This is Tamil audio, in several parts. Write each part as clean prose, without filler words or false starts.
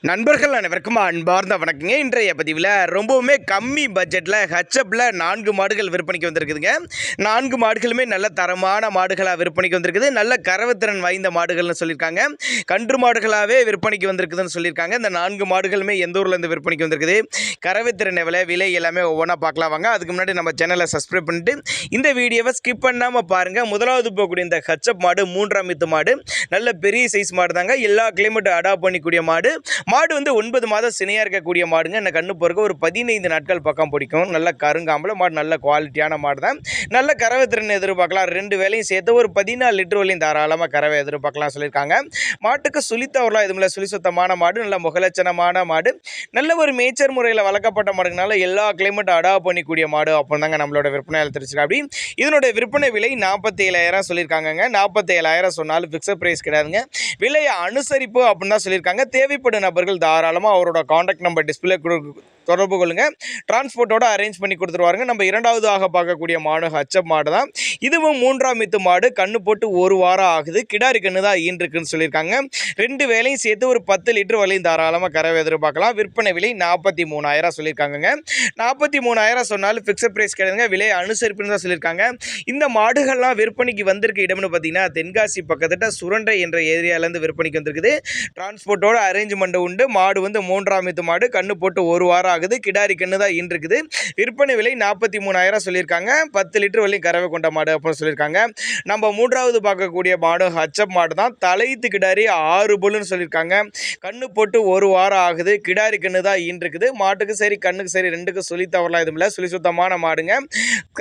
நண்பர்கள் அனைவருக்கும் அன்பார்ந்த வணக்கங்க. இன்றைய பதிவில் ரொம்பவுமே கம்மி பட்ஜெட்டில் ஹச்எப்பில் 4 மாடுகள் விற்பனைக்கு வந்திருக்குதுங்க. 4 மாடுகளுமே நல்ல தரமான மாடுகளாக விற்பனைக்கு வந்திருக்குது. நல்ல கறவுத்திறன் வாய்ந்த மாடுகள்னு சொல்லியிருக்காங்க. கன்று மாடுகளாகவே விற்பனைக்கு வந்திருக்குதுன்னு சொல்லியிருக்காங்க. இந்த 4 மாடுகளுமே எந்த ஊர்லேருந்து விற்பனைக்கு வந்திருக்குது, கறவுத்திறன் எவ்வளோ, விலை எல்லாமே ஒவ்வொன்றா பார்க்கலாம் வாங்க. அதுக்கு முன்னாடி நம்ம சேனலை சப்ஸ்கிரைப் பண்ணிட்டு இந்த வீடியோவை ஸ்கிப் பண்ணாமல் பாருங்கள். முதலாவது போகக்கூடிய இந்த ஹச்எப் மாடு 3ஆம் ஈத்து மாடு, நல்ல பெரிய சைஸ் மாடு தாங்க. எல்லா கிளைமேட்டும் அடாப்ட் பண்ணிக்கூடிய மாடு வந்து 9 மாதம் சினையாக இருக்கக்கூடிய மாடுங்க. இந்த கண்ணு பொறுக்க ஒரு 15 நாட்கள் பக்கம் பிடிக்கும். நல்ல கருங்காம்பல மாடு, நல்ல குவாலிட்டியான மாடு தான். நல்ல கறவை திறன் எதிர்பார்க்கலாம். 2 வேலையும் சேர்த்து ஒரு 14 லிட்டர் வரையும் தாராளமாக கறவை எதிர்பார்க்கலாம் சொல்லியிருக்காங்க. மாட்டுக்கு சுழித்தவரலாம் எதுவுமில்ல, சுழி சுத்தமான மாடு, நல்ல முகலட்சணமான மாடு, நல்ல ஒரு மேய்ச்சர் முறையில் வளர்க்கப்பட்ட மாடுனால எல்லா கிளைமேட்டும் அடாப்ட் பண்ணிக்கூடிய மாடு அப்படின்னு தாங்க நம்மளோட விற்பனையாளர் தெரிஞ்சுக்கா. அப்படி இதனுடைய விற்பனை விலை 47,000 சொல்லியிருக்காங்க. 47,000 சொன்னாலும் ஃபிக்ஸட் ப்ரைஸ் கிடையாதுங்க. விலையை அனுசரிப்பு அப்படின்னு தான் சொல்லியிருக்காங்க. தேவைப்படும் நபர்கள் தாராளமாக அவரோட காண்டாக்ட் நம்பர் டிஸ்பிளே தொடர்பு கொள்ளுங்க. டிரான்ஸ்போர்ட்டோட அரேஞ்ச் பண்ணி கொடுத்துருவாருங்க. நம்ம இரண்டாவதாக பார்க்கக்கூடிய மாடு ஹச்எப் மாடு தான். இதுவும் 3ஆம் ஈத்து மாடு. கண்ணு போட்டு 1 வாரம் ஆகுது. கிடாரி கண்ணு தான் ஈன்றுக்குன்னு சொல்லியிருக்காங்க. 2 வேலையும் சேர்த்து ஒரு 10 லிட்டர் வரையும் தாராளமாக கறவை எதிர்பார்க்கலாம். விற்பனை விலை 43,000 சொல்லியிருக்காங்க. 43,000 சொன்னாலும் ஃபிக்ஸட் ப்ரைஸ் கிடையாதுங்க. விலை அனுசரிப்புன்னு தான் சொல்லியிருக்காங்க. இந்த மாடுகள்லாம் விற்பனைக்கு வந்திருக்க இடம்னு பார்த்தீங்கன்னா தென்காசி பக்கத்திட்ட சுரண்டை என்ற ஏரியாவிலேருந்து விற்பனைக்கு வந்திருக்குது. டிரான்ஸ்போர்ட்டோட அரேஞ்ச்மெண்ட் உண்டு. மாடு வந்து 3ஆம் ஈத்து மாடு. கண்ணு போட்டு 1 வாரம் ஆகுது. கிடாரி கண்ணு தான் இருக்குது. விற்பனை விலை 43,000 சொல்லியிருக்காங்க. 10 லிட்டர் வரையும் கறவை கொண்ட மாடு அப்படின்னு சொல்லியிருக்காங்க. நம்ம 3வது பார்க்கக்கூடிய மாடு ஹச்எப் மாடு தான். தலைத்து கிடாரி 6 புல்லுன்னு சொல்லியிருக்காங்க. கண்ணு போட்டு 1 வாரம் ஆகுது. கிடாரி கண்ணு தான் இருக்குது. மாட்டுக்கு சரி கண்ணுக்கு சரி 2க்கும் சொல்லி தவறலாம் எதுவும் இல்லை. சுழி சுத்தமான மாடுங்க.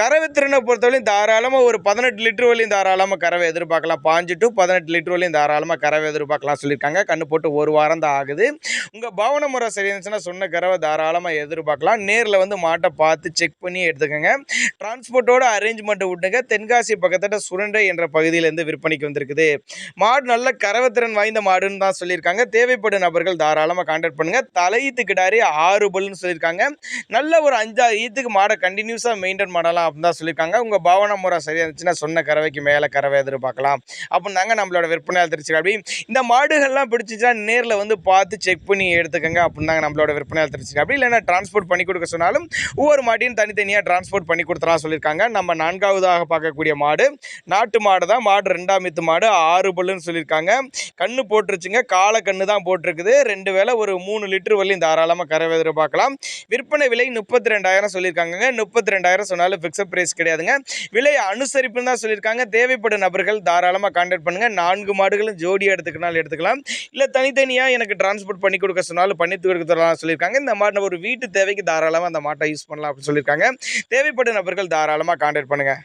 கறவை திறனை பொறுத்தவரையும் தாராளமாக ஒரு 18 லிட்டர் வரையும் தாராளமாக கறவை எதிர்பார்க்கலாம். 5 to 18 லிட்டர் வரையும் தாராளமாக கறவை எதிர்பார்க்கலாம் சொல்லியிருக்காங்க. கண்ணு போட்டு 1 வாரம் தான் ஆகுது. உங்கள் பவன முறை சரி இருந்துச்சுன்னா சொன்ன கறவை தாராளமாக எதிர்பார்க்கலாம். நேரில் வந்து மாட்டை பார்த்து செக் பண்ணி எடுத்துக்கோங்க. டிரான்ஸ்போர்ட்டோட அரேஞ்ச்மெண்ட் விட்டுங்க. தென்காசி பக்கத்தில் சுரண்டை என்ற பகுதியிலேருந்து விற்பனைக்கு வந்திருக்குது. மாடு நல்ல கறவைத்திறன் வாய்ந்த மாடுன்னு தான் சொல்லியிருக்காங்க. தேவைப்படும் நபர்கள் தாராளமாக கான்டாக்ட் பண்ணுங்கள். தலையீத்து கிடாரி 6 புல்லுன்னு சொல்லியிருக்காங்க. நல்ல ஒரு 5-6 ஈத்துக்கு மாடை கண்டினியூஸாக மெயின்டைன் பண்ணலாம் அப்படின்னு தான் சொல்லியிருக்காங்க. உங்கள் பவன முறை சரியாக இருந்துச்சுன்னா சொன்ன கறவைக்கு மேலே கறவை எதிர்பார்க்கலாம் அப்படின்னு தாங்க நம்மளோட விற்பனையாளர் தெரிஞ்சுக்க. அப்படி இந்த மாடுகள்லாம் பிடிச்சிச்சுன்னா நேரில் வந்து பார்த்து செக் பண்ணி எடுத்துக்கோங்க அப்படின்னு தாங்க நம்மளோட விற்பனையாளர் தெரிஞ்சுக்க. அப்படி இல்லைன்னா டிரான்ஸ்போர்ட் பண்ணி கொடுக்க சொன்னாலும் ஒவ்வொரு மாட்டையும் தனித்தனியாக டிரான்ஸ்போர்ட் பண்ணி கொடுத்துலாம் சொல்லியிருக்காங்க. நம்ம 4வதாக பார்க்கக்கூடிய மாடு நாட்டு மாடு தான். மாடு 2ஆம் ஈத்து மாடு 6 புல்லுன்னு சொல்லியிருக்காங்க. கண்ணு போட்டுருச்சுங்க. காலை கண்ணு தான் போட்டிருக்குது. 2 வேளை ஒரு 3 லிட்டர் வரையும் தாராளமாக கறவை எதிர்பார்க்கலாம். விற்பனை விலை 32,000 சொல்லியிருக்காங்க. 32,000 சொன்னாலும் ஃபிக்ஸட் ப்ரைஸ் கிடையாதுங்க. விலை அனுசரிப்புன்னு தான் சொல்லியிருக்காங்க. தேவைப்படும் நபர்கள் தாராளமாக கான்டாக்ட் பண்ணுங்கள். 4 மாடுகளும் ஜோடியாக எடுத்துக்கினாலும் எடுத்துக்கலாம். இல்லை தனித்தனியாக எனக்கு டிரான்ஸ்போர்ட் பண்ணி கொடுக்க சொன்னாலும் பண்ணி கொடுக்கலாம் சொல்லியிருக்காங்க. இந்த மாட்டை ஒரு வீட்டு தேவைக்கு தாராளமாக அந்த மாட்டை யூஸ் பண்ணலாம் அப்படின்னு சொல்லியிருக்காங்க. தேவைப்படும் நபர்கள் தாராளமாக கான்டாக்ட் பண்ணுங்கள்.